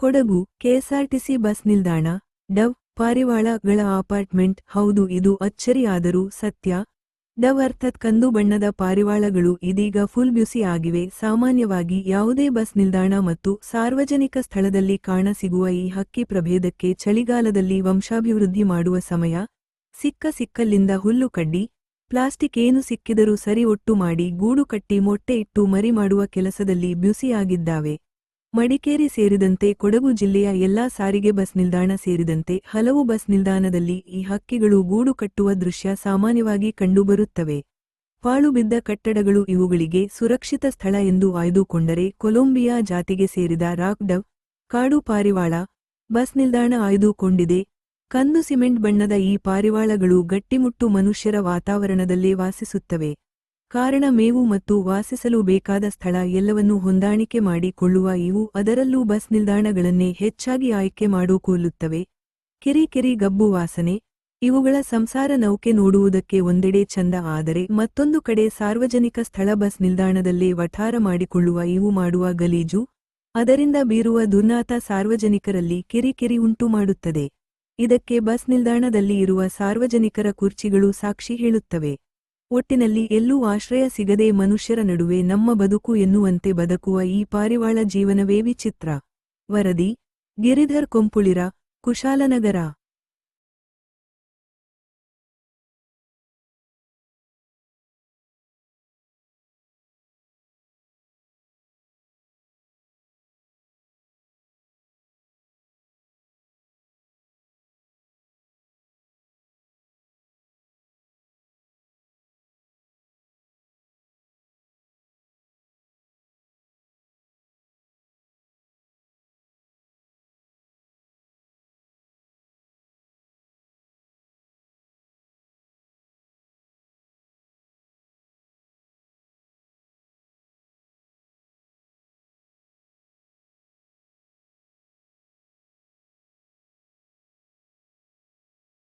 Kodagu KSRTC bus ನಿಲ್ದಾಣ ಡವ್ ಪಾರಿವಾಳಗಳ apartment. ಹೌದು, ಇದು ಅಚ್ಚರಿಯಾದರೂ ಸತ್ಯ. ಡವ್ ಅರ್ಥಾತ್ ಕಂದು ಬಣ್ಣದ ಪಾರಿವಾಳಗಳು ಇದೀಗ ಫುಲ್ ಬ್ಯುಸಿ ಆಗಿವೆ. ಸಾಮಾನ್ಯವಾಗಿ ಯಾವುದೇ ಬಸ್ ನಿಲ್ದಾಣ ಮತ್ತು ಸಾರ್ವಜನಿಕ ಸ್ಥಳದಲ್ಲಿ ಕಾಣಸಿಗುವ ಈ ಹಕ್ಕಿ ಪ್ರಭೇದಕ್ಕೆ ಚಳಿಗಾಲದಲ್ಲಿ ವಂಶಾಭಿವೃದ್ಧಿ ಮಾಡುವ ಸಮಯ. ಸಿಕ್ಕಲ್ಲಿಂದ ಹುಲ್ಲು ಕಡ್ಡಿ, ಪ್ಲಾಸ್ಟಿಕ್ ಏನು ಸಿಕ್ಕಿದರೂ ಸರಿ ಒಟ್ಟು ಮಾಡಿ ಗೂಡು ಕಟ್ಟಿ ಮೊಟ್ಟೆ ಇಟ್ಟು ಮರಿ ಮಾಡುವ ಕೆಲಸದಲ್ಲಿ ಬ್ಯುಸಿಯಾಗಿದ್ದಾವೆ. ಮಡಿಕೇರಿ ಸೇರಿದಂತೆ ಕೊಡಗು ಜಿಲ್ಲೆಯ ಎಲ್ಲಾ ಸಾರಿಗೆ ಬಸ್ ನಿಲ್ದಾಣ ಸೇರಿದಂತೆ ಹಲವು ಬಸ್ ನಿಲ್ದಾಣದಲ್ಲಿ ಈ ಹಕ್ಕಿಗಳು ಗೂಡು ಕಟ್ಟುವ ದೃಶ್ಯ ಸಾಮಾನ್ಯವಾಗಿ ಕಂಡುಬರುತ್ತವೆ. ಪಾಳು ಬಿದ್ದ ಕಟ್ಟಡಗಳು ಇವುಗಳಿಗೆ ಸುರಕ್ಷಿತ ಸ್ಥಳ ಎಂದು ಆಯ್ದುಕೊಂಡರೆ ಕೊಲಂಬಿಯಾ ಜಾತಿಗೆ ಸೇರಿದ ರಾಕ್ ಡವ್, ಕಾಡು ಪಾರಿವಾಳ ಬಸ್ ನಿಲ್ದಾಣ ಆಯ್ದುಕೊಂಡಿದೆ. ಕಂದು ಸಿಮೆಂಟ್ ಬಣ್ಣದ ಈ ಪಾರಿವಾಳಗಳು ಗಟ್ಟಿಮುಟ್ಟು ಮನುಷ್ಯರ ವಾತಾವರಣದಲ್ಲೇ ವಾಸಿಸುತ್ತವೆ. ಕಾರಣ ಮೇವು ಮತ್ತು ವಾಸಿಸಲು ಬೇಕಾದ ಸ್ಥಳ ಎಲ್ಲವನ್ನೂ ಹೊಂದಾಣಿಕೆ ಮಾಡಿಕೊಳ್ಳುವ ಇವು ಅದರಲ್ಲೂ ಬಸ್ ನಿಲ್ದಾಣಗಳನ್ನೇ ಹೆಚ್ಚಾಗಿ ಆಯ್ಕೆ ಮಾಡಿಕೊಳ್ಳುತ್ತವೆ. ಕಿರಿ ಗಬ್ಬು ವಾಸನೆ. ಇವುಗಳ ಸಂಸಾರ ನೌಕೆ ನೋಡುವುದಕ್ಕೆ ಒಂದೆಡೆ ಚಂದ, ಆದರೆ ಮತ್ತೊಂದು ಕಡೆ ಸಾರ್ವಜನಿಕ ಸ್ಥಳ ಬಸ್ ನಿಲ್ದಾಣದಲ್ಲೇ ವಠಾರ ಮಾಡಿಕೊಳ್ಳುವ ಇವು ಮಾಡುವ ಗಲೀಜು, ಅದರಿಂದ ಬೀರುವ ದುರ್ನಾತ ಸಾರ್ವಜನಿಕರಲ್ಲಿ ಕಿರಿ ಉಂಟು ಮಾಡುತ್ತದೆ. ಇದಕ್ಕೆ ಬಸ್ ನಿಲ್ದಾಣದಲ್ಲಿ ಇರುವ ಸಾರ್ವಜನಿಕರ ಕುರ್ಚಿಗಳು ಸಾಕ್ಷಿ ಹೇಳುತ್ತವೆ. ಒಟ್ಟಿನಲ್ಲಿ ಎಲ್ಲೂ ಆಶ್ರಯ ಸಿಗದೆ ಮನುಷ್ಯರ ನಡುವೆ ನಮ್ಮ ಬದುಕು ಎನ್ನುವಂತೆ ಬದುಕುವ ಈ ಪಾರಿವಾಳ ಜೀವನವೇ ವಿಚಿತ್ರ. ವರದಿ ಗಿರಿಧರ್ ಕೊಂಪುಳಿರ, ಕುಶಾಲನಗರ.